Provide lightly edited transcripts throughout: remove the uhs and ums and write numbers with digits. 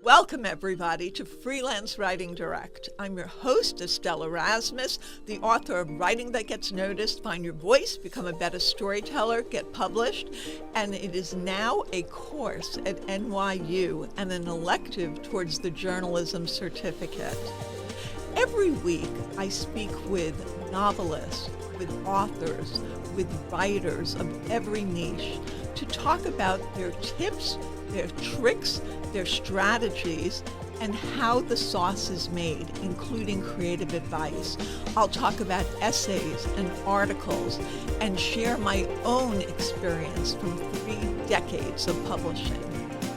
Welcome, everybody, to Freelance Writing Direct. I'm your host, Estelle Erasmus, the author of Writing That Gets Noticed, Find Your Voice, Become a Better Storyteller, Get Published, and it is now a course at NYU and an elective towards the journalism certificate. Every week, I speak with novelists, with authors, with writers of every niche to talk about their tips, their tricks, their strategies, and how the sauce is made, including creative advice. I'll talk about essays and articles and share my own experience from 3 decades of publishing.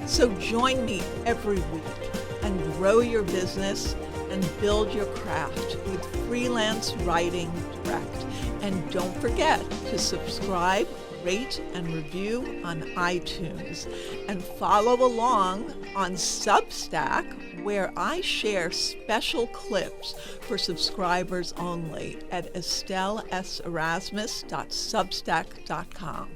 So join me every week and grow your business and build your craft with Freelance Writing Direct. And don't forget to subscribe, rate, and review on iTunes. And follow along on Substack, where I share special clips for subscribers only at estelleserasmus.substack.com.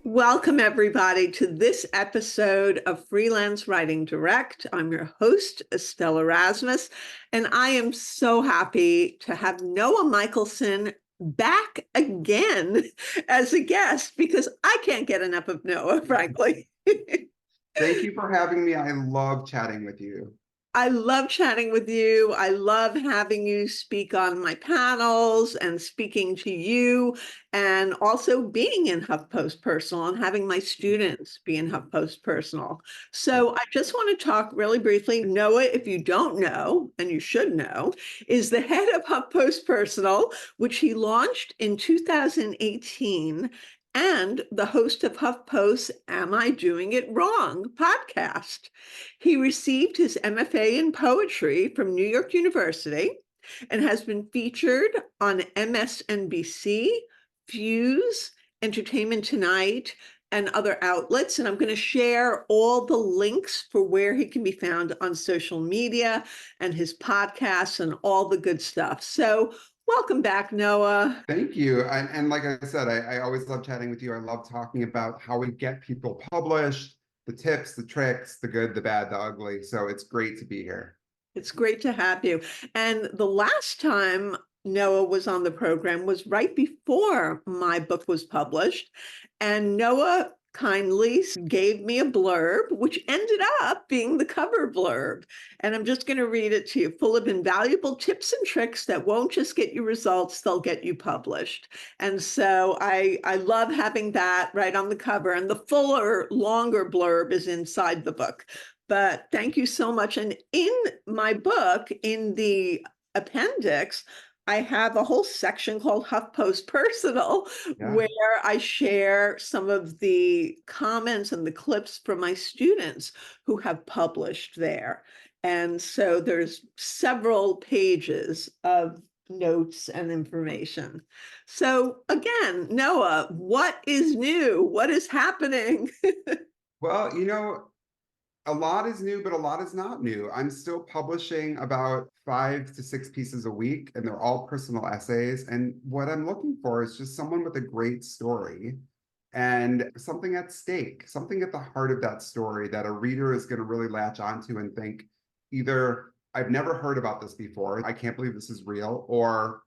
Welcome, everybody, to this episode of Freelance Writing Direct. I'm your host, Estelle Erasmus, and I am so happy to have Noah Michelson back again as a guest because I can't get enough of Noah, frankly. Thank you for having me. I love chatting with you. I love chatting with you. I love having you speak on my panels and speaking to you, and also being in HuffPost Personal and having my students be in HuffPost Personal. So I just want to talk really briefly. Noah, if you don't know, and you should know, is the head of HuffPost Personal, which he launched in 2018. And the host of HuffPost's Am I Doing It Wrong podcast. He received his MFA in poetry from New York University and has been featured on MSNBC, Fuse, Entertainment Tonight, and other outlets. And I'm going to share all the links for where he can be found on social media and his podcasts and all the good stuff. So welcome back, Noah. Thank you. And like I said, I always love chatting with you. I love talking about how we get people published, the tips, the tricks, the good, the bad, the ugly. So it's great to be here. It's great to have you. And the last time Noah was on the program was right before my book was published. And Noah kindly gave me a blurb, which ended up being the cover blurb. And I'm just going to read it to you. Full of invaluable tips and tricks that won't just get you results, they'll get you published. And so I love having that right on the cover. And the fuller, longer blurb is inside the book. But thank you so much. And in my book, in the appendix, I have a whole section called HuffPost Personal, where I share some of the comments and the clips from my students who have published there. And so there's several pages of notes and information. So again, Noah, what is new? What is happening? Well, a lot is new, but a lot is not new. I'm still publishing about 5 to 6 pieces a week, and they're all personal essays. And what I'm looking for is just someone with a great story and something at stake, something at the heart of that story that a reader is going to really latch onto and think either I've never heard about this before, I can't believe this is real, or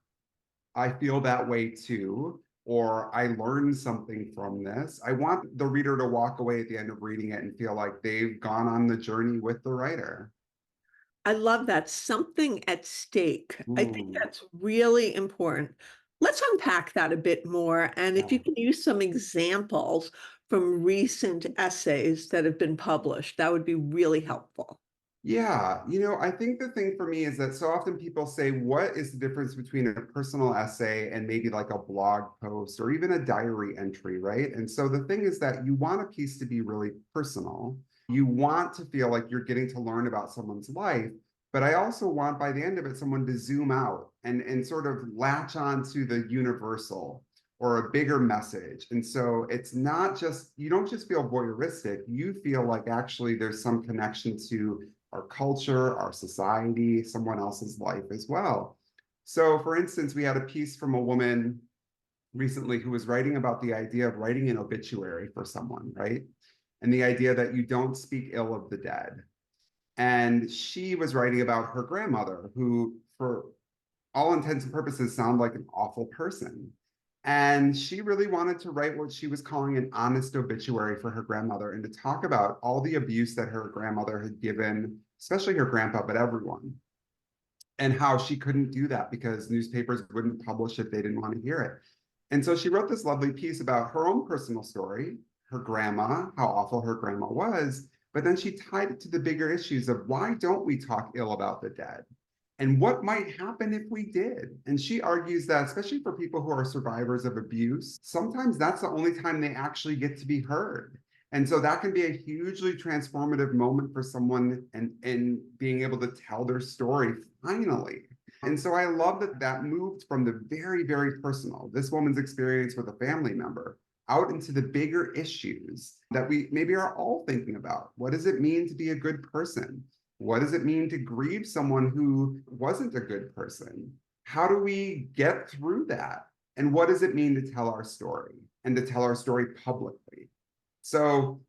I feel that way too, or I learned something from this. I want the reader to walk away at the end of reading it and feel like they've gone on the journey with the writer. I love that. Something at stake. I think that's really important. Let's unpack that a bit more. And if you can use some examples from recent essays that have been published, that would be really helpful. Yeah, I think the thing for me is that so often people say, what is the difference between a personal essay and maybe like a blog post or even a diary entry, right? And so the thing is that you want a piece to be really personal. You want to feel like you're getting to learn about someone's life, but I also want by the end of it, someone to zoom out and sort of latch on to the universal or a bigger message. And so it's not just, you don't just feel voyeuristic, you feel like actually there's some connection to our culture, our society, someone else's life as well. So for instance, we had a piece from a woman recently who was writing about the idea of writing an obituary for someone, right? And the idea that you don't speak ill of the dead. And she was writing about her grandmother, who, for all intents and purposes, sounded like an awful person. And she really wanted to write what she was calling an honest obituary for her grandmother and to talk about all the abuse that her grandmother had given, especially her grandpa, but everyone, and how she couldn't do that because newspapers wouldn't publish it. They didn't want to hear it. And so she wrote this lovely piece about her own personal story, her grandma, how awful her grandma was, but then she tied it to the bigger issues of why don't we talk ill about the dead? And what might happen if we did? And she argues that, especially for people who are survivors of abuse, sometimes that's the only time they actually get to be heard. And so that can be a hugely transformative moment for someone and being able to tell their story finally. And so I love that that moved from the very, very personal, this woman's experience with a family member, out into the bigger issues that we maybe are all thinking about. What does it mean to be a good person? What does it mean to grieve someone who wasn't a good person? How do we get through that? And what does it mean to tell our story and to tell our story publicly? So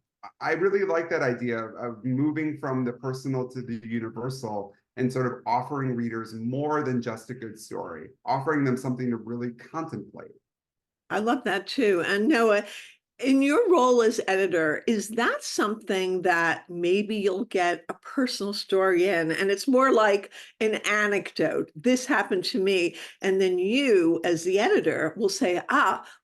I really like that idea of moving from the personal to the universal and sort of offering readers more than just a good story, offering them something to really contemplate. I love that too. And Noah, in your role as editor, is that something that maybe you'll get a personal story in and it's more like an anecdote? This happened to me. And then you, as the editor, will say,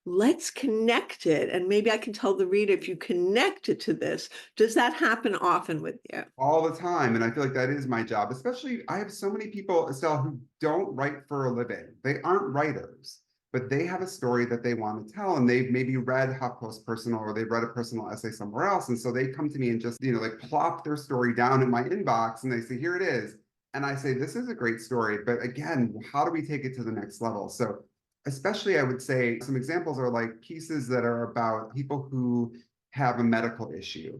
let's connect it. And maybe I can tell the reader if you connect it to this. Does that happen often with you? All the time. And I feel like that is my job, especially I have so many people, Estelle, who don't write for a living. They aren't writers, but they have a story that they want to tell, and they've maybe read HuffPost Personal or they've read a personal essay somewhere else. And so they come to me and just, like plop their story down in my inbox and they say, here it is. And I say, this is a great story, but again, how do we take it to the next level? So especially I would say some examples are like pieces that are about people who have a medical issue.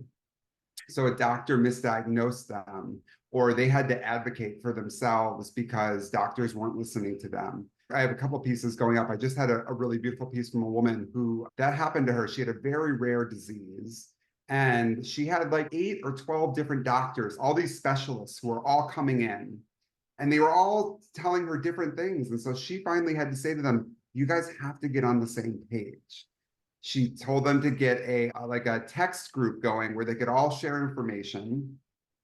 So a doctor misdiagnosed them, or they had to advocate for themselves because doctors weren't listening to them. I have a couple pieces going up. I just had a really beautiful piece from a woman who that happened to her. She had a very rare disease, and she had like 8 or 12 different doctors, all these specialists who were all coming in, and they were all telling her different things. And so she finally had to say to them, you guys have to get on the same page. She told them to get like a text group going where they could all share information.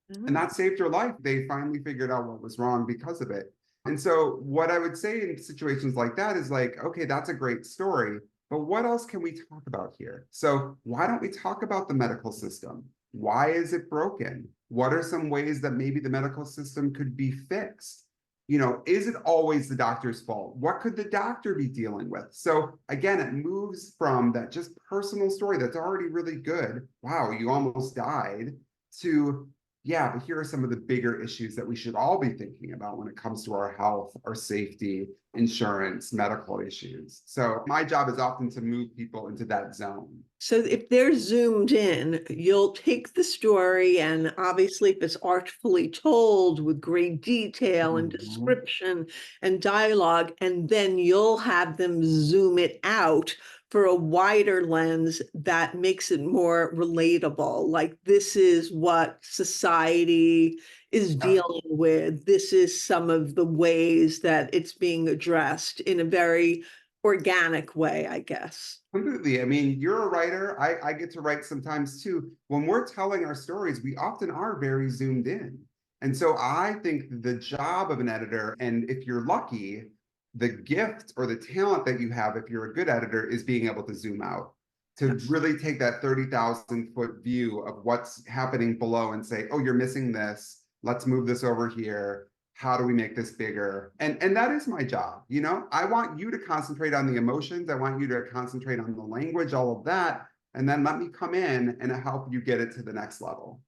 And that saved her life. They finally figured out what was wrong because of it. And so what I would say in situations like that is like, okay, that's a great story, but what else can we talk about here? So why don't we talk about the medical system? Why is it broken? What are some ways that maybe the medical system could be fixed? Is it always the doctor's fault? What could the doctor be dealing with? So again, it moves from that just personal story that's already really good. Wow, you almost died, to yeah, but here are some of the bigger issues that we should all be thinking about when it comes to our health, our safety, insurance, medical issues. So my job is often to move people into that zone. So if they're zoomed in, you'll take the story, and obviously if it's artfully told with great detail and description and dialogue, and then you'll have them zoom it out for a wider lens that makes it more relatable. Like, this is what society is dealing with. This is some of the ways that it's being addressed in a very organic way, I guess. Completely. I mean, you're a writer. I get to write sometimes too. When we're telling our stories, we often are very zoomed in. And so I think the job of an editor, and if you're lucky, the gift or the talent that you have, if you're a good editor, is being able to zoom out, to really take that 30,000-foot view of what's happening below and say, oh, you're missing this. Let's move this over here. How do we make this bigger? And that is my job. I want you to concentrate on the emotions. I want you to concentrate on the language, all of that. And then let me come in and help you get it to the next level.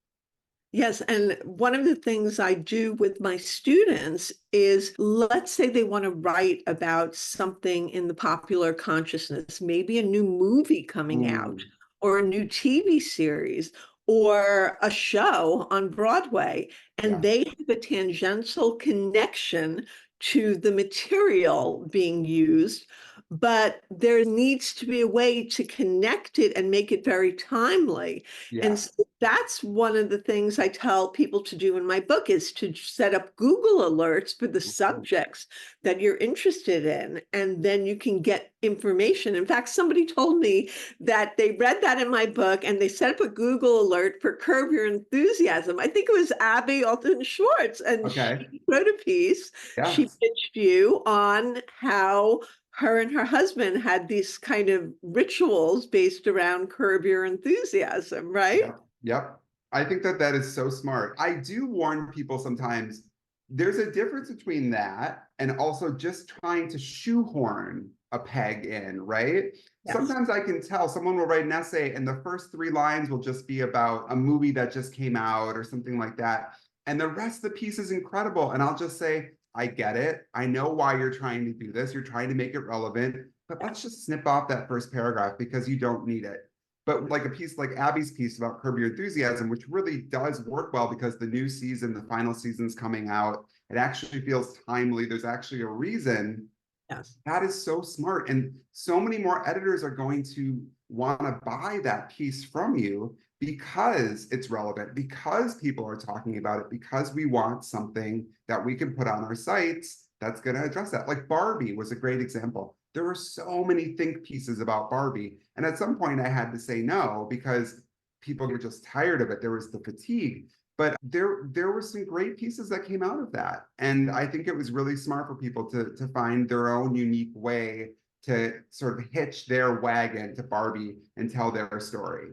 Yes, and one of the things I do with my students is, let's say they want to write about something in the popular consciousness, maybe a new movie coming out, or a new TV series, or a show on Broadway, and they have a tangential connection to the material being used. but there needs to be a way to connect it and make it very timely. Yeah. And so that's one of the things I tell people to do in my book, is to set up Google alerts for the subjects that you're interested in, and then you can get information. In fact, somebody told me that they read that in my book and they set up a Google alert for Curb Your Enthusiasm. I think it was Abby Alton Schwartz, and Okay. she wrote a piece. She Yes. pitched you on how her and her husband had these kind of rituals based around Curb Your Enthusiasm, right? Yep. Yep. I think that that is so smart. I do warn people sometimes there's a difference between that and also just trying to shoehorn a peg in, right? Yes. Sometimes I can tell someone will write an essay and the first 3 lines will just be about a movie that just came out or something like that. And the rest of the piece is incredible. And I'll just say, I get it. I know why you're trying to do this. You're trying to make it relevant, but let's just snip off that first paragraph because you don't need it. But like a piece like Abby's piece about Curb Your Enthusiasm, which really does work well because the new season, the final season's coming out, it actually feels timely. There's actually a reason. Yes. That is so smart. And so many more editors are going to want to buy that piece from you because it's relevant, because people are talking about it, because we want something that we can put on our sites that's going to address that. Like Barbie was a great example. There were so many think pieces about Barbie. And at some point I had to say no because people were just tired of it. There was the fatigue. But there were some great pieces that came out of that. And I think it was really smart for people to find their own unique way to sort of hitch their wagon to Barbie and tell their story.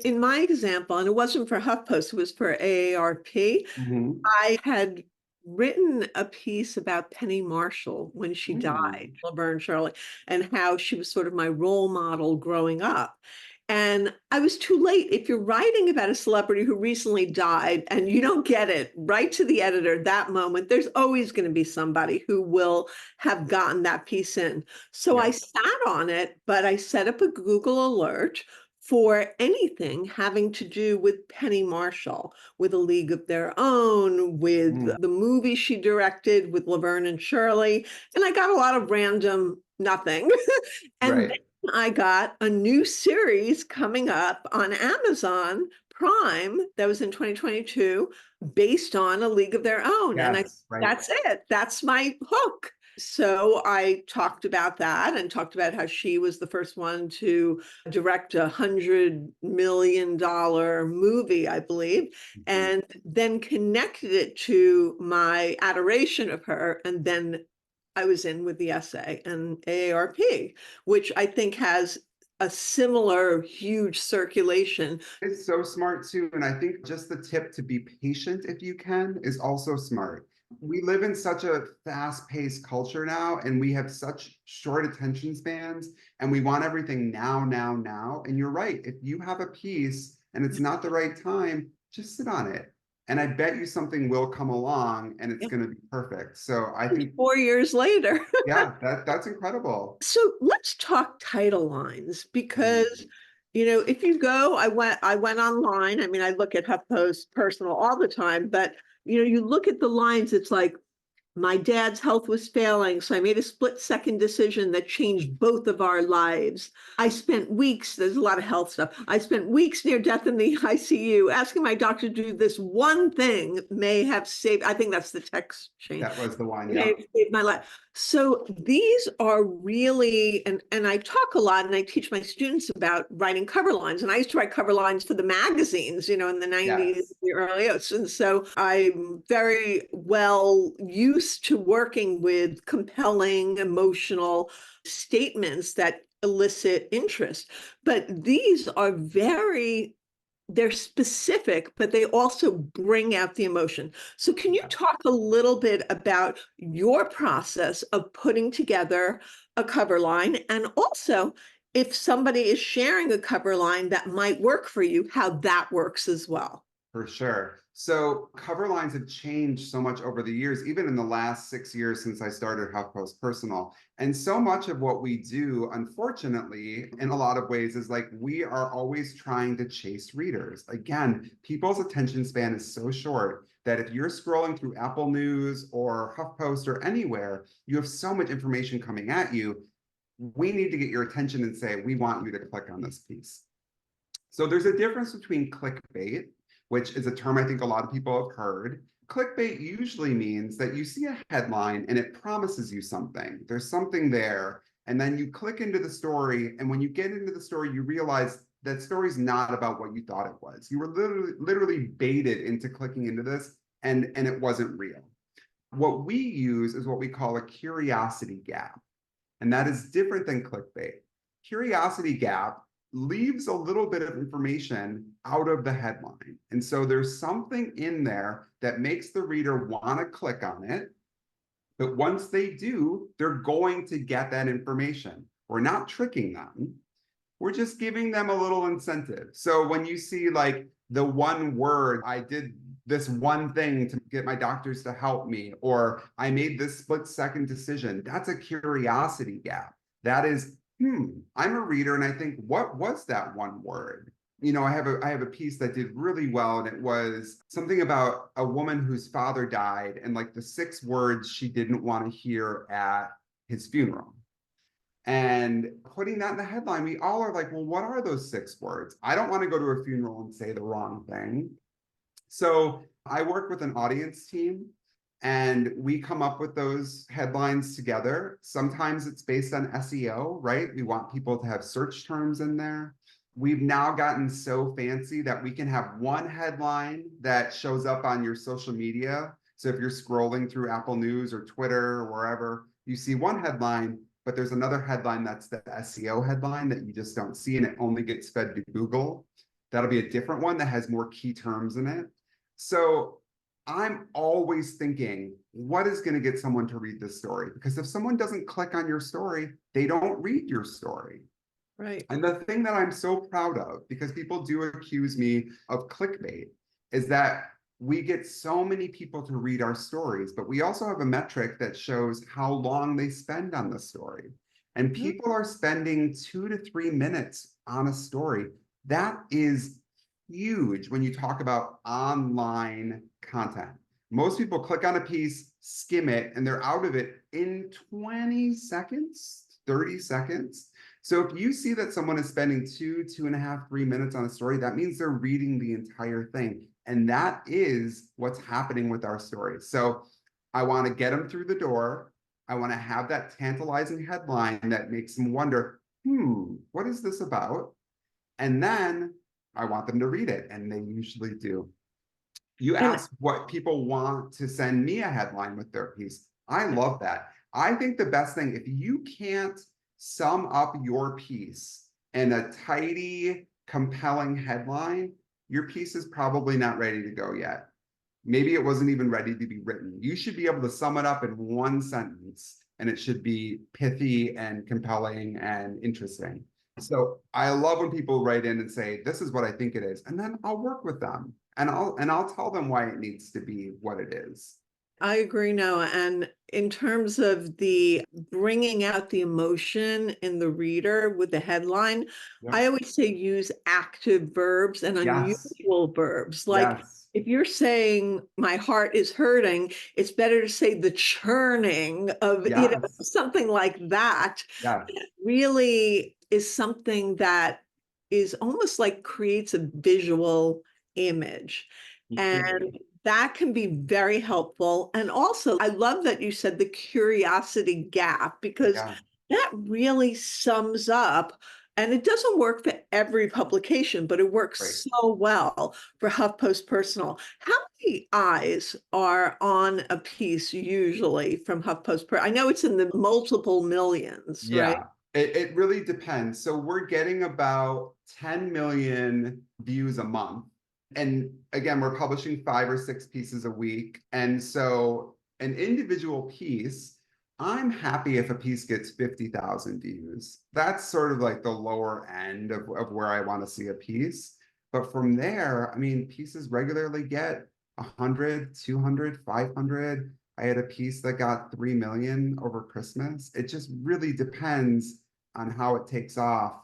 In my example, and it wasn't for HuffPost, it was for AARP, I had written a piece about Penny Marshall when she died, Laverne Shirley, and how she was sort of my role model growing up. And I was too late. If you're writing about a celebrity who recently died and you don't get it right to the editor that moment, there's always going to be somebody who will have gotten that piece in. So I sat on it, but I set up a Google alert for anything having to do with Penny Marshall, with A League of Their Own, with the movie she directed with Laverne and Shirley. And I got a lot of random nothing. And then I got a new series coming up on Amazon Prime that was in 2022 based on A League of Their Own. And that's it. That's my hook. So I talked about that and talked about how she was the first one to direct $100 million movie, I believe, and then connected it to my adoration of her. And then I was in with the essay and AARP, which I think has a similar huge circulation. It's so smart too. And I think just the tip to be patient if you can is also smart. We live in such a fast-paced culture now, and we have such short attention spans, and we want everything now, now, now. And you're right. If you have a piece and it's not the right time, just sit on it. And I bet you something will come along and it's going to be perfect. So I think 4 years later. yeah, that's incredible. So let's talk title lines because if you go, I went online. I mean, I look at HuffPost personal all the time, but you look at the lines, it's like, my dad's health was failing, so I made a split-second decision that changed both of our lives. I spent weeks, there's a lot of health stuff. I spent weeks near death in the ICU. Asking my doctor to do this one thing may have saved, I think that's the text chain. That was the one, yeah. Saved my life. So these are really, and I talk a lot and I teach my students about writing cover lines. And I used to write cover lines for the magazines, in the 90s, the early 80s. And so I'm very well used to working with compelling, emotional statements that elicit interest. But these are they're specific, but they also bring out the emotion. So can you talk a little bit about your process of putting together a cover line, and also if somebody is sharing a cover line that might work for you, how that works as well? For sure. So cover lines have changed so much over the years, even in the last 6 years since I started HuffPost Personal. And so much of what we do, unfortunately, in a lot of ways, is like we are always trying to chase readers. Again, people's attention span is so short that if you're scrolling through Apple News or HuffPost or anywhere, you have so much information coming at you. we need to get your attention and say, we want you to click on this piece. So there's a difference between clickbait, which is a term I think a lot of people have heard. Clickbait usually means that you see a headline and it promises you something. There's something there. And then you click into the story. And when you get into the story, you realize that story's not about what you thought it was. You were literally baited into clicking into this, and it wasn't real. What we use is what we call a curiosity gap. And that is different than clickbait. Curiosity gap leaves a little bit of information out of the headline. And so there's something in there that makes the reader want to click on it. But once they do, they're going to get that information. We're not tricking them. We're just giving them a little incentive. So when you see like the one word, I did this one thing to get my doctors to help me, or I made this split-second decision, that's a curiosity gap. That is, I'm a reader and I think, what was that one word? You know, I have a piece that did really well, and it was something about a woman whose father died and like the 6 words she didn't want to hear at his funeral. And putting that in the headline, we all are like, well, what are those 6 words? I don't want to go to a funeral and say the wrong thing. So I work with an audience team and we come up with those headlines together. Sometimes it's based on SEO, right? We want people to have search terms in there. We've now gotten so fancy that we can have one headline that shows up on your social media. So if you're scrolling through Apple News or Twitter or wherever, you see one headline, but there's another headline that's the SEO headline that you just don't see, and it only gets fed to Google. That'll be a different one that has more key terms in it. So I'm always thinking, what is going to get someone to read this story? Because if someone doesn't click on your story, they don't read your story. Right. And the thing that I'm so proud of, because people do accuse me of clickbait, is that we get so many people to read our stories, but we also have a metric that shows how long they spend on the story. And people are spending 2 to 3 minutes on a story. That is huge when you talk about online content. Most people click on a piece, skim it, and they're out of it in 20 seconds, 30 seconds. So if you see that someone is spending 2.5, 3 minutes on a story, that means they're reading the entire thing. And that is what's happening with our stories. So I want to get them through the door. I want to have that tantalizing headline that makes them wonder, what is this about? And then I want them to read it, and they usually do. You asked what people want to send me a headline with their piece. I love that. I think the best thing, if you can't sum up your piece in a tidy, compelling headline, your piece is probably not ready to go yet. Maybe it wasn't even ready to be written. You should be able to sum it up in one sentence, and it should be pithy and compelling and interesting. So I love when people write in and say, this is what I think it is. And then I'll work with them and I'll tell them why it needs to be what it is. I agree, Noah. And in terms of the bringing out the emotion in the reader with the headline, I always say use active verbs and unusual verbs. Like if you're saying my heart is hurting, it's better to say the churning of, something like that. That really is something that is almost like creates a visual image. And that can be very helpful. And also, I love that you said the curiosity gap, because that really sums up, and it doesn't work for every publication, but it works so well for HuffPost Personal. How many eyes are on a piece usually from HuffPost? I know it's in the multiple millions, right? It really depends. So we're getting about 10 million views a month. And again, we're publishing 5 or 6 pieces a week. And so an individual piece, I'm happy if a piece gets 50,000 views. That's sort of like the lower end of where I want to see a piece. But from there, I mean, pieces regularly get 100, 200, 500. I had a piece that got 3 million over Christmas. It just really depends on how it takes off.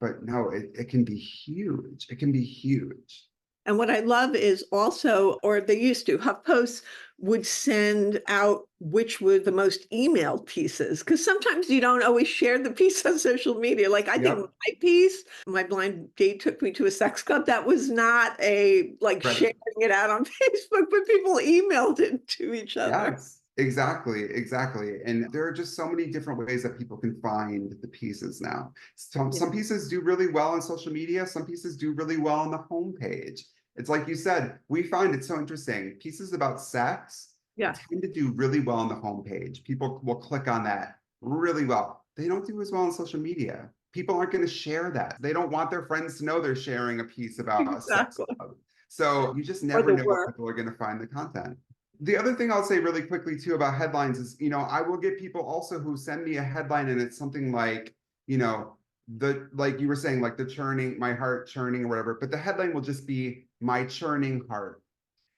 But no, it can be huge. It can be huge. And what I love is also, or they used to, HuffPost would send out which were the most emailed pieces, because sometimes you don't always share the piece on social media. Like I think Yep. my piece, my blind date took me to a sex club. That was not a like Right. sharing it out on Facebook, but people emailed it to each other. Yes, exactly, exactly. And there are just so many different ways that people can find the pieces now. Some pieces do really well on social media, some pieces do really well on the homepage. It's like you said, we find it so interesting. Pieces about sex Yeah, tend to do really well on the homepage. People will click on that really well. They don't do as well on social media. People aren't going to share that. They don't want their friends to know they're sharing a piece about a sex exactly. club. So you just Or never the know what work. people are going to find the content. The other thing I'll say really quickly too about headlines is, I will get people also who send me a headline and it's something like, like you were saying, like the churning, my heart churning or whatever, but the headline will just be my churning heart.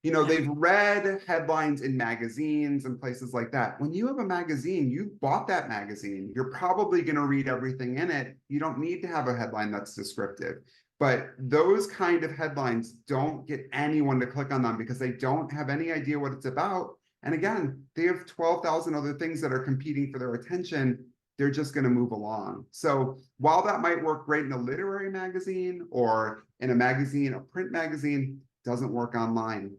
Yeah. They've read headlines in magazines and places like that. When you have a magazine, you bought that magazine. You're probably going to read everything in it. You don't need to have a headline that's descriptive. But those kind of headlines don't get anyone to click on them because they don't have any idea what it's about. And again, they have 12,000 other things that are competing for their attention. They're just going to move along. So while that might work great in a literary magazine or in a magazine, a print magazine, doesn't work online.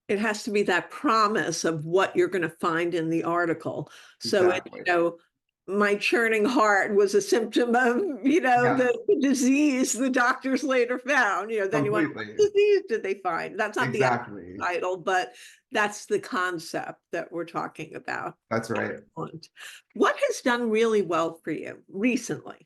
It has to be that promise of what you're going to find in the article. So, Exactly. my churning heart was a symptom of, Yes, the disease the doctors later found. Then you wonder, what completely. disease did they find? That's not the Exactly. title, but that's the concept that we're talking about. That's right. Excellent. What has done really well for you recently?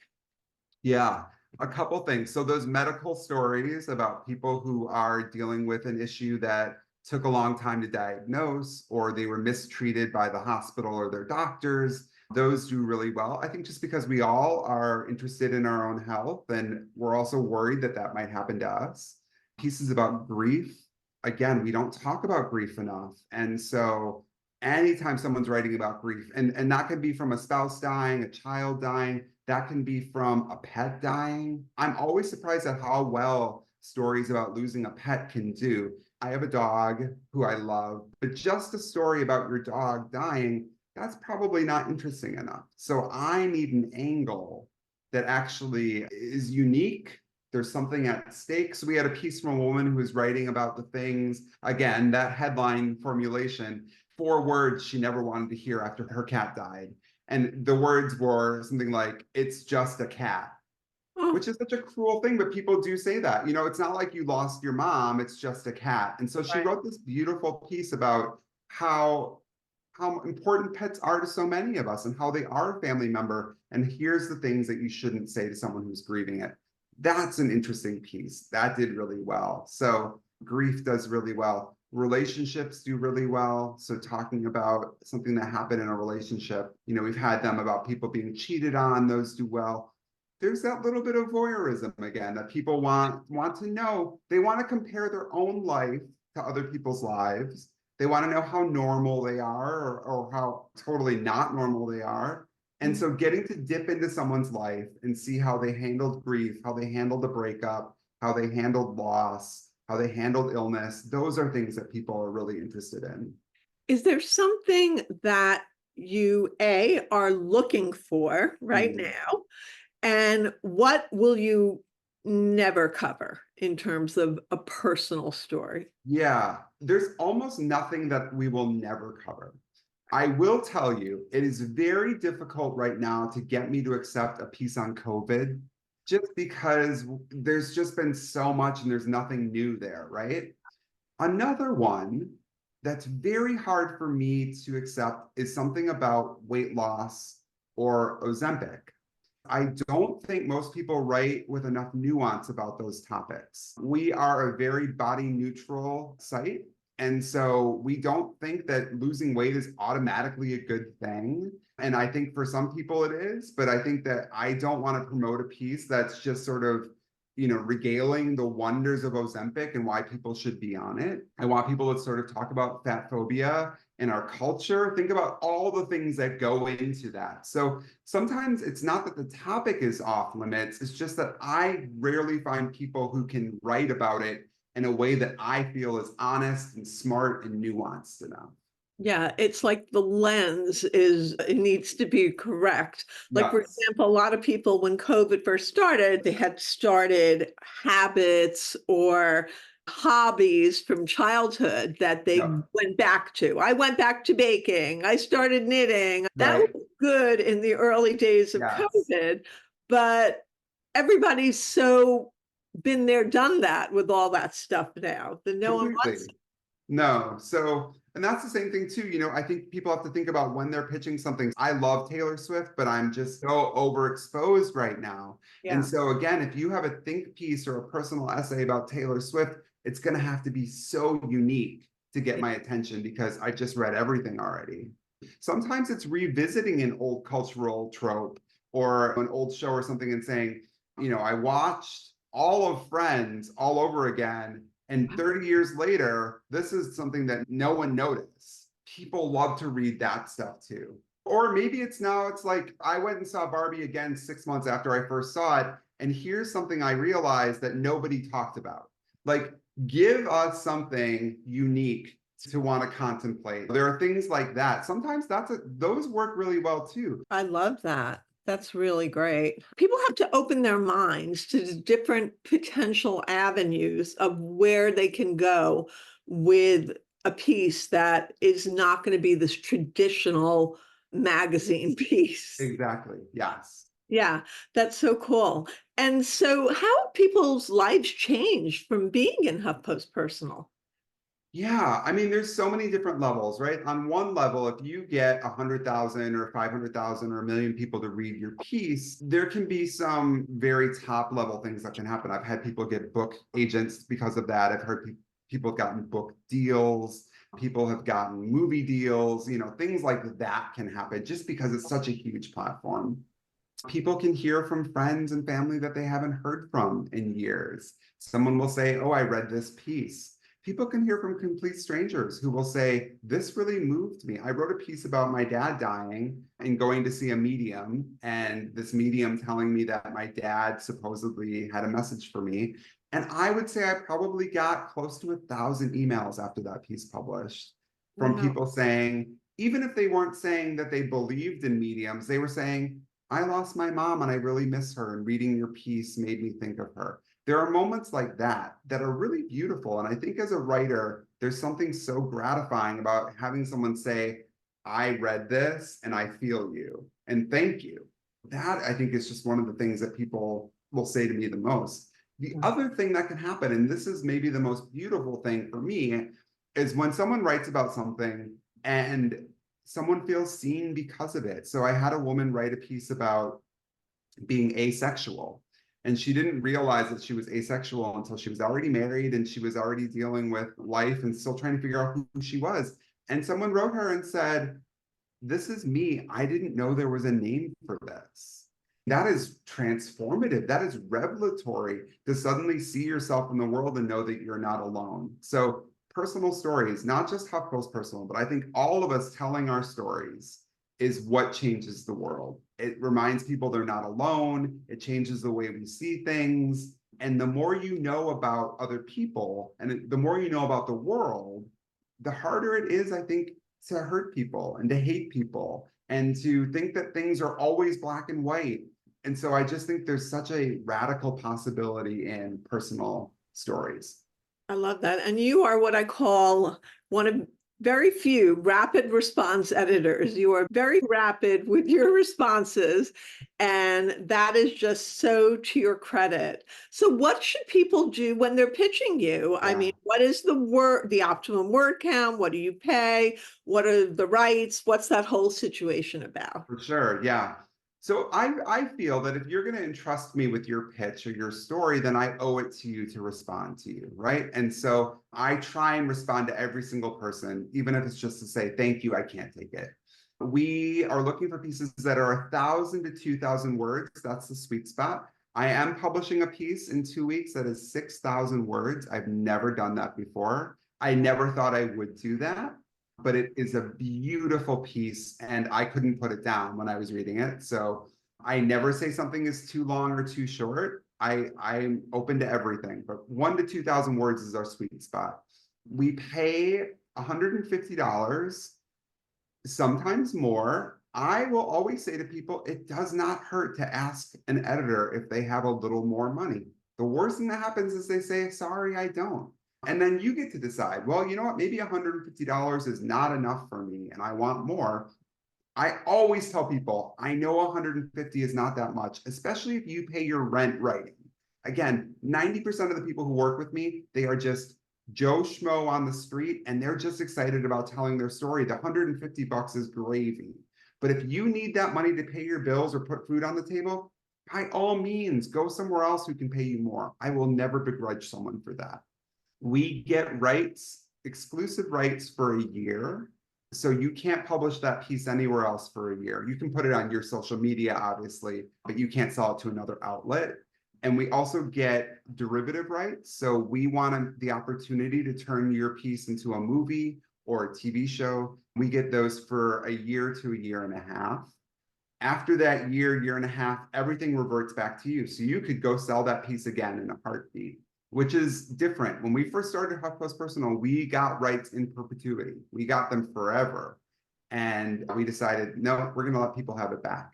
Yeah, a couple things. So those medical stories about people who are dealing with an issue that took a long time to diagnose, or they were mistreated by the hospital or their doctors, those do really well. I think just because we all are interested in our own health and we're also worried that that might happen to us. Pieces about grief. Again, we don't talk about grief enough. And so anytime someone's writing about grief, and that could be from a spouse dying, a child dying, that can be from a pet dying. I'm always surprised at how well stories about losing a pet can do. I have a dog who I love, but just a story about your dog dying, that's probably not interesting enough. So I need an angle that actually is unique. There's something at stake. So we had a piece from a woman who was writing about the things, again, that headline formulation, 4 words she never wanted to hear after her cat died. And the words were something like, it's just a cat, Oh, which is such a cruel thing, but people do say that. It's not like you lost your mom, it's just a cat. And so she right. wrote this beautiful piece about how important pets are to so many of us and how they are a family member. And here's the things that you shouldn't say to someone who's grieving it. That's an interesting piece. That did really well. So grief does really well. Relationships do really well. So talking about something that happened in a relationship, we've had them about people being cheated on, those do well. There's that little bit of voyeurism again that people want to know. They want to compare their own life to other people's lives. They want to know how normal they are or how totally not normal they are. And so getting to dip into someone's life and see how they handled grief, how they handled the breakup, how they handled loss, how they handled illness, those are things that people are really interested in. Is there something that you are looking for right Mm. now? And what will you never cover in terms of a personal story? Yeah, there's almost nothing that we will never cover. I will tell you, it is very difficult right now to get me to accept a piece on COVID, just because there's just been so much and there's nothing new there, right? Another one that's very hard for me to accept is something about weight loss or Ozempic. I don't think most people write with enough nuance about those topics. We are a very body neutral site. And so we don't think that losing weight is automatically a good thing. And I think for some people it is, but I think that I don't want to promote a piece that's just sort of, regaling the wonders of Ozempic and why people should be on it. I want people to sort of talk about fat phobia in our culture. Think about all the things that go into that. So sometimes it's not that the topic is off limits, it's just that I rarely find people who can write about it in a way that I feel is honest and smart and nuanced enough. Yeah, it's like the lens it needs to be correct. Like, for Yes. example, a lot of people, when COVID first started, they had started habits or hobbies from childhood that they Yep. went back to. I went back to baking. I started knitting. That Right. was good in the early days of Yes. COVID, but everybody's so been there, done that with all that stuff now that no one wants. Completely. No. So, and that's the same thing too. I think people have to think about when they're pitching something. I love Taylor Swift, but I'm just so overexposed right now. And Yeah. so, again, if you have a think piece or a personal essay about Taylor Swift, it's going to have to be so unique to get my attention because I just read everything already. Sometimes it's revisiting an old cultural trope or an old show or something and saying, I watched all of Friends all over again. And 30 years later, this is something that no one noticed. People love to read that stuff too. Or maybe it's like I went and saw Barbie again 6 months after I first saw it. And here's something I realized that nobody talked about. Like, give us something unique to want to contemplate. There are things like that. Sometimes those work really well too. I love that. That's really great. People have to open their minds to the different potential avenues of where they can go with a piece that is not going to be this traditional magazine piece. Exactly. Yes. Yeah, that's so cool. And so, how have people's lives changed from being in HuffPost Personal? Yeah, I mean, there's so many different levels, right? On one level, if you get 100,000 or 500,000 or a million people to read your piece, there can be some very top level things that can happen. I've had people get book agents because of that. I've heard people have gotten book deals. People have gotten movie deals, things like that can happen just because it's such a huge platform. People can hear from friends and family that they haven't heard from in years. Someone will say, "Oh, I read this piece." People can hear from complete strangers who will say, "This really moved me. I wrote a piece about my dad dying and going to see a medium, and this medium telling me that my dad supposedly had a message for me." And I would say I probably got close to 1,000 emails after that piece published from Wow. people saying, even if they weren't saying that they believed in mediums, they were saying, "I lost my mom and I really miss her, and reading your piece made me think of her." There are moments like that that are really beautiful. And I think as a writer, there's something so gratifying about having someone say, "I read this and I feel you and thank you." That I think is just one of the things that people will say to me the most. The other thing that can happen, and this is maybe the most beautiful thing for me, is when someone writes about something and someone feels seen because of it. So I had a woman write a piece about being asexual, and she didn't realize that she was asexual until she was already married and she was already dealing with life and still trying to figure out who she was. And someone wrote her and said, "This is me. I didn't know there was a name for this." That is transformative. That is revelatory to suddenly see yourself in the world and know that you're not alone. So personal stories, not just HuffPost personal, but I think all of us telling our stories is what changes the world. It reminds people they're not alone. It changes the way we see things. And the more you know about other people and the more you know about the world, the harder it is, I think, to hurt people and to hate people and to think that things are always black and white. And so I just think there's such a radical possibility in personal stories. I love that. And you are what I call one of very few rapid response editors. You are very rapid with your responses, and that is just so to your credit. So what should people do when they're pitching you? I Yeah. mean, what is the optimum word count? What do you pay? What are the rights? What's that whole situation about? For sure. Yeah. So I feel that if you're going to entrust me with your pitch or your story, then I owe it to you to respond to you. Right. And so I try and respond to every single person, even if it's just to say, "Thank you, I can't take it." We are looking for pieces that are 1,000 to 2,000 words. That's the sweet spot. I am publishing a piece in 2 weeks that is 6,000 words. I've never done that before. I never thought I would do that, but it is a beautiful piece and I couldn't put it down when I was reading it. So I never say something is too long or too short. I'm open to everything, but 1,000 to 2,000 words is our sweet spot. We pay $150, sometimes more. I will always say to people, it does not hurt to ask an editor if they have a little more money. The worst thing that happens is they say, sorry, I don't. And then you get to decide, well, you know what, maybe $150 is not enough for me and I want more. I always tell people, I know 150 is not that much, especially if you pay your rent writing. Again, 90% of the people who work with me, they are just Joe Schmo on the street, and they're just excited about telling their story. The 150 bucks is gravy. But if you need that money to pay your bills or put food on the table, by all means, go somewhere else who can pay you more. I will never begrudge someone for that. We get rights, exclusive rights for a year. So you can't publish that piece anywhere else for a year. You can put it on your social media, obviously, but you can't sell it to another outlet. And we also get derivative rights. So we want the opportunity to turn your piece into a movie or a TV show. We get those for a year to a year and a half. After that year and a half, everything reverts back to you. So you could go sell that piece again in a heartbeat, which is different. When we first started HuffPost Personal, we got rights in perpetuity. We got them forever. And we decided, no, we're going to let people have it back.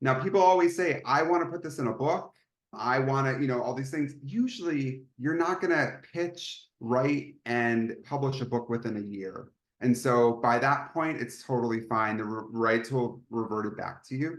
Now, people always say, I want to put this in a book. I want to, all these things. Usually, you're not going to pitch, write, and publish a book within a year. And so by that point, it's totally fine. The rights will revert it back to you.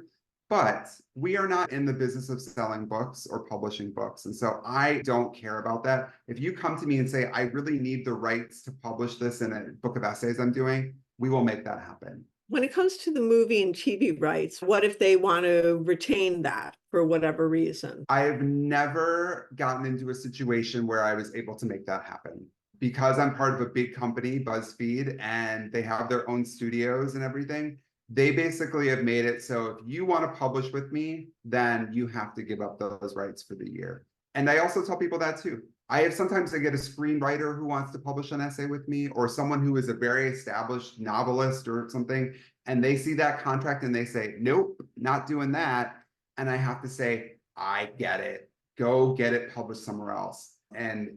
But we are not in the business of selling books or publishing books. And so I don't care about that. If you come to me and say, I really need the rights to publish this in a book of essays I'm doing, we will make that happen. When it comes to the movie and TV rights, what if they want to retain that for whatever reason? I have never gotten into a situation where I was able to make that happen. Because I'm part of a big company, BuzzFeed, and they have their own studios and everything, they basically have made it so if you want to publish with me, then you have to give up those rights for the year. And I also tell people that too. Sometimes I get a screenwriter who wants to publish an essay with me, or someone who is a very established novelist or something, and they see that contract and they say, nope, not doing that. And I have to say, I get it. Go get it published somewhere else and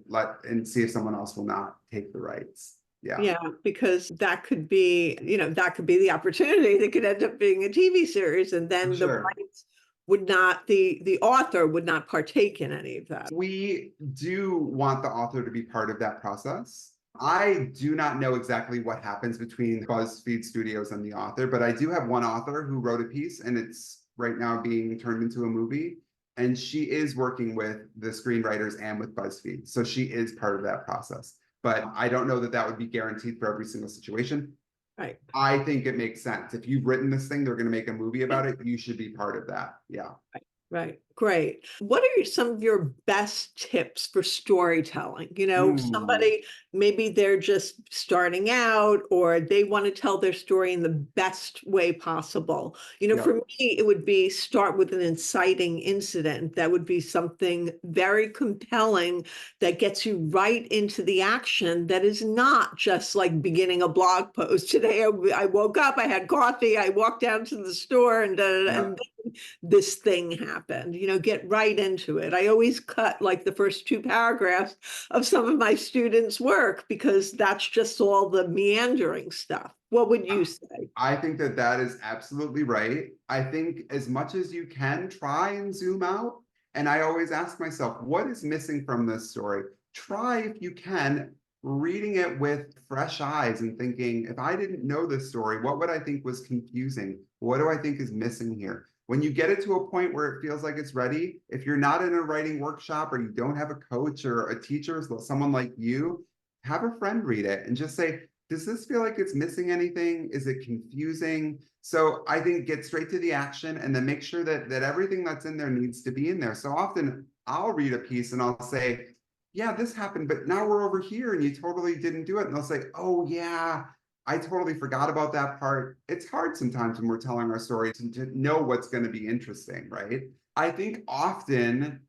see if someone else will not take the rights. Yeah, because that could be, that could be the opportunity that could end up being a TV series, and then the rights would not, the author would not partake in any of that. We do want the author to be part of that process. I do not know exactly what happens between BuzzFeed Studios and the author, but I do have one author who wrote a piece and it's right now being turned into a movie. And she is working with the screenwriters and with BuzzFeed. So she is part of that process. But I don't know that that would be guaranteed for every single situation. Right. I think it makes sense. If you've written this thing, they're going to make a movie about it. You should be part of that. Yeah. Right. Great. What are some of your best tips for storytelling? Somebody, maybe they're just starting out or they want to tell their story in the best way possible. For me, it would be start with an inciting incident. That would be something very compelling that gets you right into the action. That is not just like beginning a blog post. Today, I woke up, I had coffee, I walked down to the store and this thing happened. Get right into it. I always cut like the first 2 paragraphs of some of my students' work because that's just all the meandering stuff. What would you say? I think that is absolutely right. I think as much as you can, try and zoom out. And I always ask myself, what is missing from this story? Try, if you can, reading it with fresh eyes and thinking, if I didn't know this story, what would I think was confusing? What do I think is missing here? When you get it to a point where it feels like it's ready, if you're not in a writing workshop or you don't have a coach or a teacher, someone like you, have a friend read it and just say, does this feel like it's missing anything? Is it confusing? So I think get straight to the action and then make sure that everything that's in there needs to be in there. So often I'll read a piece and I'll say, yeah, this happened, but now we're over here and you totally didn't do it. And they'll say, oh yeah, I totally forgot about that part. It's hard sometimes when we're telling our story to know what's going to be interesting, right? I think often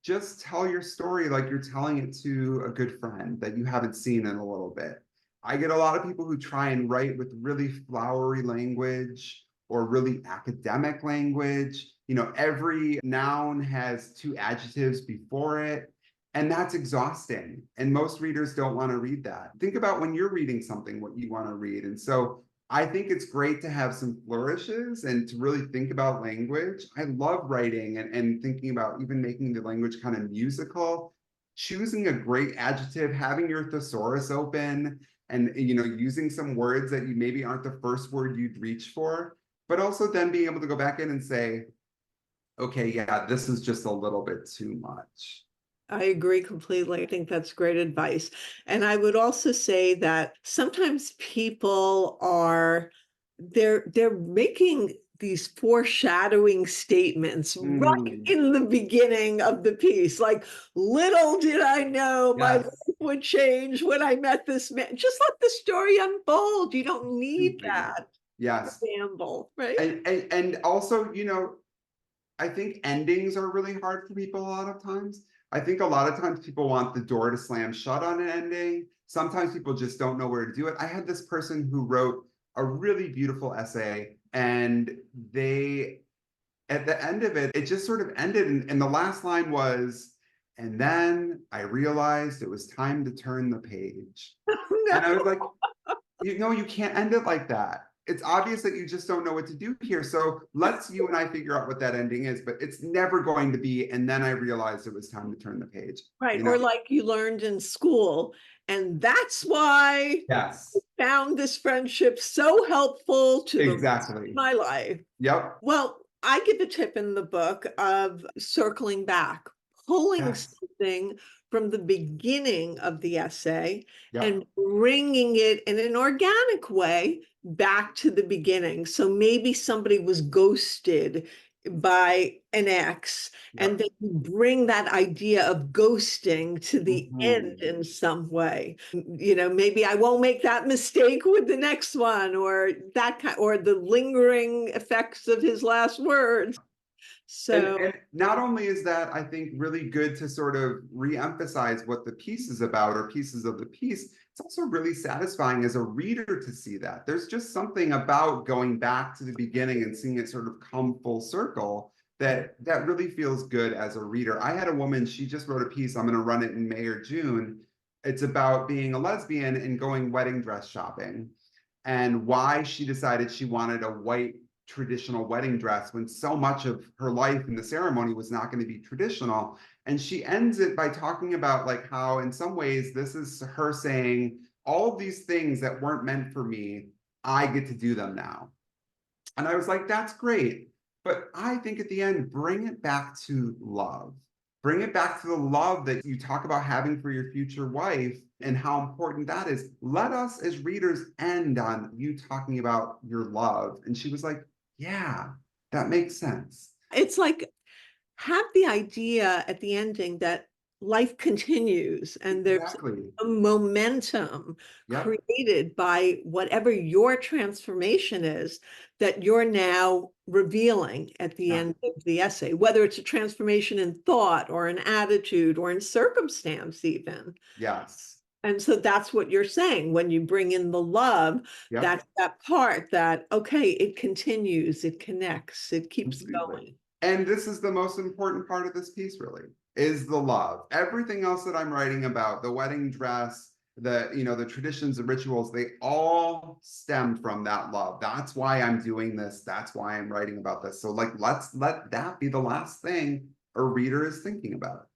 just tell your story like you're telling it to a good friend that you haven't seen in a little bit. I get a lot of people who try and write with really flowery language or really academic language. You know, every noun has 2 adjectives before it. And that's exhausting. And most readers don't want to read that. Think about when you're reading something, what you want to read. And so I think it's great to have some flourishes and to really think about language. I love writing and thinking about even making the language kind of musical, choosing a great adjective, having your thesaurus open, and using some words that you maybe aren't the first word you'd reach for, but also then being able to go back in and say, okay, yeah, this is just a little bit too much. I agree completely. I think that's great advice. And I would also say that sometimes people they're making these foreshadowing statements right in the beginning of the piece. Like, little did I know my life would change when I met this man. Just let the story unfold. You don't need that preamble, right? And also, I think endings are really hard for people a lot of times. I think a lot of times people want the door to slam shut on an ending. Sometimes people just don't know where to do it. I had this person who wrote a really beautiful essay, and at the end of it, it just sort of ended. And the last line was, and then I realized it was time to turn the page. And I was like, you can't end it like that. It's obvious that you just don't know what to do here. So let's you and I figure out what that ending is, but it's never going to be, and then I realized it was time to turn the page. Right. Or like you learned in school, and that's why I found this friendship so helpful to the rest of my life. Yep. Well, I give a tip in the book of circling back, pulling something from the beginning of the essay and bringing it in an organic way back to the beginning. So maybe somebody was ghosted by an ex, and then you bring that idea of ghosting to the end in some way. Maybe I won't make that mistake with the next one, or that kind, or the lingering effects of his last words. So and not only is that, I think, really good to sort of re-emphasize what the piece is about, or pieces of the piece, it's also really satisfying as a reader to see that. There's just something about going back to the beginning and seeing it sort of come full circle that really feels good as a reader. I had a woman, she just wrote a piece, I'm going to run it in May or June. It's about being a lesbian and going wedding dress shopping, and why she decided she wanted a white traditional wedding dress when so much of her life in the ceremony was not going to be traditional. And she ends it by talking about like how in some ways this is her saying, all of these things that weren't meant for me, I get to do them now. And I was like, that's great. But I think at the end, bring it back to love. Bring it back to the love that you talk about having for your future wife and how important that is. Let us as readers end on you talking about your love. And she was like, yeah, that makes sense. It's like, have the idea at the ending that life continues and there's a momentum created by whatever your transformation is that you're now revealing at the end of the essay, whether it's a transformation in thought or an attitude or in circumstance even. Yes. And so that's what you're saying when you bring in the love, that's that part that, okay, it continues, it connects, it keeps going. And this is the most important part of this piece, really, is the love. Everything else that I'm writing about, the wedding dress, the traditions, the rituals, they all stem from that love. That's why I'm doing this. That's why I'm writing about this. So like, let's let that be the last thing a reader is thinking about,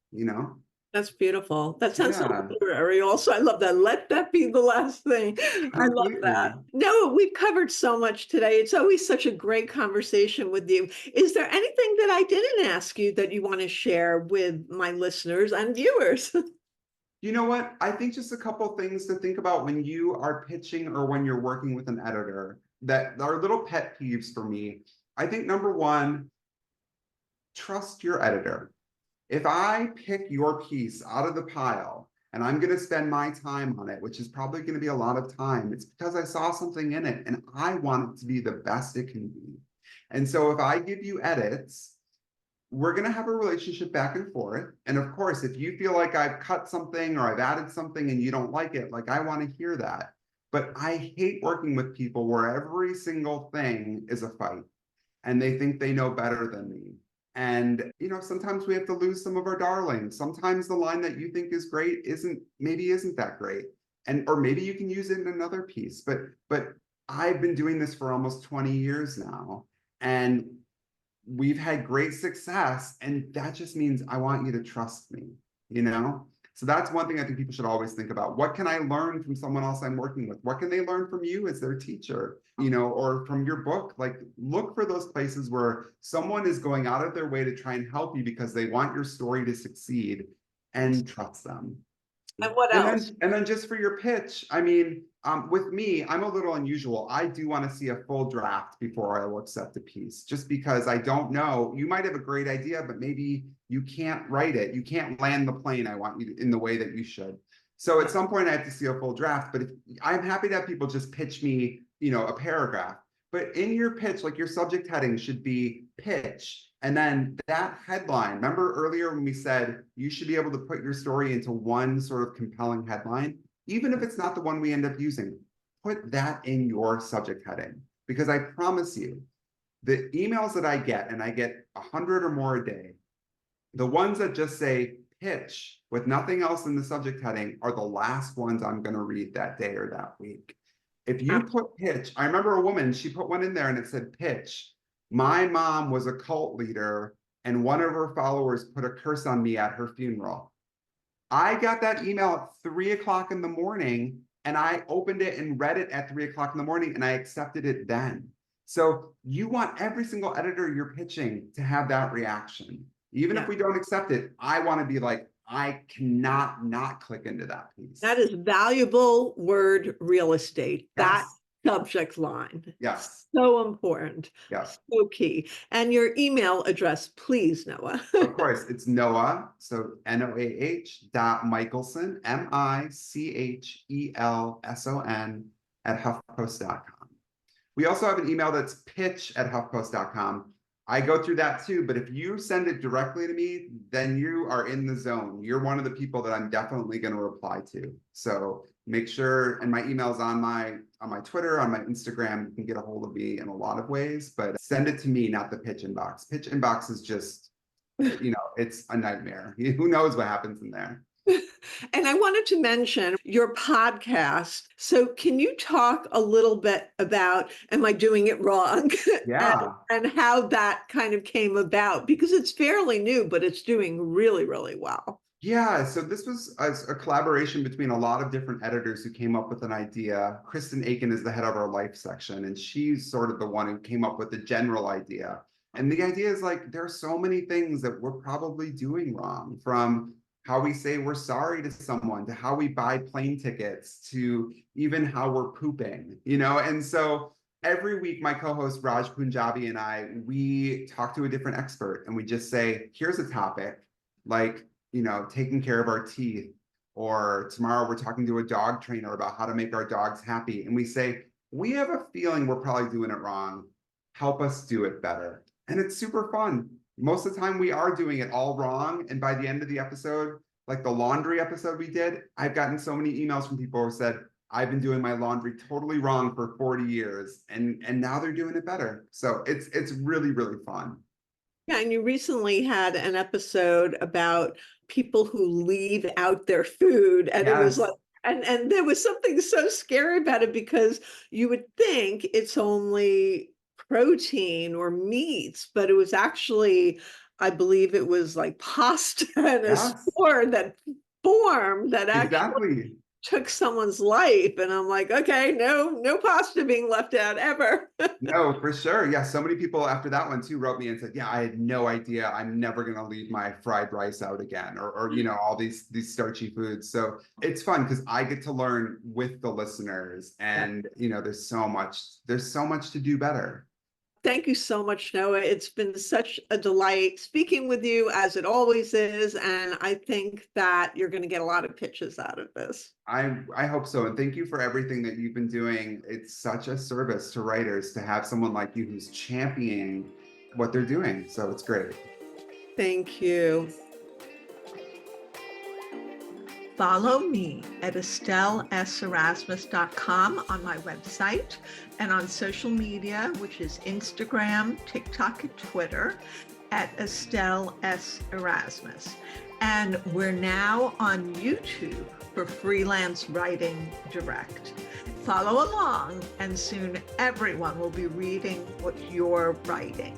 That's beautiful. That sounds so literary also. I love that. Let that be the last thing. I love that. No, we've covered so much today. It's always such a great conversation with you. Is there anything that I didn't ask you that you want to share with my listeners and viewers? You know what? I think just a couple things to think about when you are pitching or when you're working with an editor that are little pet peeves for me. I think number one, trust your editor. If I pick your piece out of the pile and I'm going to spend my time on it, which is probably going to be a lot of time, it's because I saw something in it and I want it to be the best it can be. And so if I give you edits, we're going to have a relationship back and forth. And of course, if you feel like I've cut something or I've added something and you don't like it, like I want to hear that. But I hate working with people where every single thing is a fight and they think they know better than me. And, sometimes we have to lose some of our darlings. Sometimes the line that you think is great isn't that great. Or maybe you can use it in another piece. But I've been doing this for almost 20 years now. And we've had great success. And that just means I want you to trust me, So that's one thing I think people should always think about. What can I learn from someone else I'm working with? What can they learn from you as their teacher, or from your book? Like, look for those places where someone is going out of their way to try and help you because they want your story to succeed, and trust them. And what else? And then just for your pitch, with me, I'm a little unusual. I do want to see a full draft before I will accept a piece, just because I don't know. You might have a great idea, but maybe you can't write it. You can't land the plane I want you to, in the way that you should. So at some point I have to see a full draft, but I'm happy to have people just pitch me, a paragraph. But in your pitch, like, your subject heading should be pitch. And then that headline, remember earlier when we said you should be able to put your story into one sort of compelling headline, even if it's not the one we end up using, put that in your subject heading. Because I promise you, the emails that I get, and I get 100 or more a day, the ones that just say pitch with nothing else in the subject heading are the last ones I'm going to read that day or that week. If you put pitch, I remember a woman, she put one in there and it said pitch. My mom was a cult leader and one of her followers put a curse on me at her funeral. I got that email at 3 o'clock in the morning and I opened it and read it at 3 o'clock in the morning and I accepted it then. So you want every single editor you're pitching to have that reaction. Even if we don't accept it, I want to be like, I cannot not click into that piece. That is valuable word real estate. Yes. That subject line. Yes. So important. Yes. So key. And your email address, please, Noah. Of course, it's Noah, so Noah.Michelson, Michelson @HuffPost.com. We also have an email that's pitch@HuffPost.com. I go through that too, but if you send it directly to me, then you are in the zone. You're one of the people that I'm definitely going to reply to. So make sure, and my email's on my Twitter, on my Instagram. You can get a hold of me in a lot of ways, but send it to me, not the pitch inbox. Pitch inbox is just, it's a nightmare. Who knows what happens in there? And I wanted to mention your podcast. So can you talk a little bit about, am I doing it wrong? Yeah. and how that kind of came about, because it's fairly new, but it's doing really, really well. Yeah, so this was a collaboration between a lot of different editors who came up with an idea. Kristen Aiken is the head of our life section, and she's sort of the one who came up with the general idea. And the idea is, like, there are so many things that we're probably doing wrong, from how we say we're sorry to someone, to how we buy plane tickets, to even how we're pooping, And so every week, my co-host Raj Punjabi and I, we talk to a different expert and we just say, here's a topic, like, taking care of our teeth, or tomorrow we're talking to a dog trainer about how to make our dogs happy. And we say, we have a feeling we're probably doing it wrong. Help us do it better. And it's super fun. Most of the time we are doing it all wrong. And by the end of the episode, like the laundry episode we did, I've gotten so many emails from people who said, I've been doing my laundry totally wrong for 40 years. And now they're doing it better. So it's really, really fun. Yeah, and you recently had an episode about people who leave out their food, and it was like, and there was something so scary about it, because you would think it's only protein or meats, but it was actually, I believe it was like pasta and a spore that formed that actually took someone's life. And I'm like, okay, no pasta being left out ever. No, for sure. Yeah, so many people after that one too wrote me and said, yeah, I had no idea. I'm never going to leave my fried rice out again, or all these starchy foods. So it's fun because I get to learn with the listeners, and there's so much to do better. Thank you so much, Noah. It's been such a delight speaking with you, as it always is. And I think that you're going to get a lot of pitches out of this. I hope so. And thank you for everything that you've been doing. It's such a service to writers to have someone like you who's championing what they're doing. So it's great. Thank you. Follow me at EstelleSErasmus.com on my website and on social media, which is Instagram, TikTok, and Twitter at Estelle S. Erasmus. And we're now on YouTube for Freelance Writing Direct. Follow along, and soon everyone will be reading what you're writing.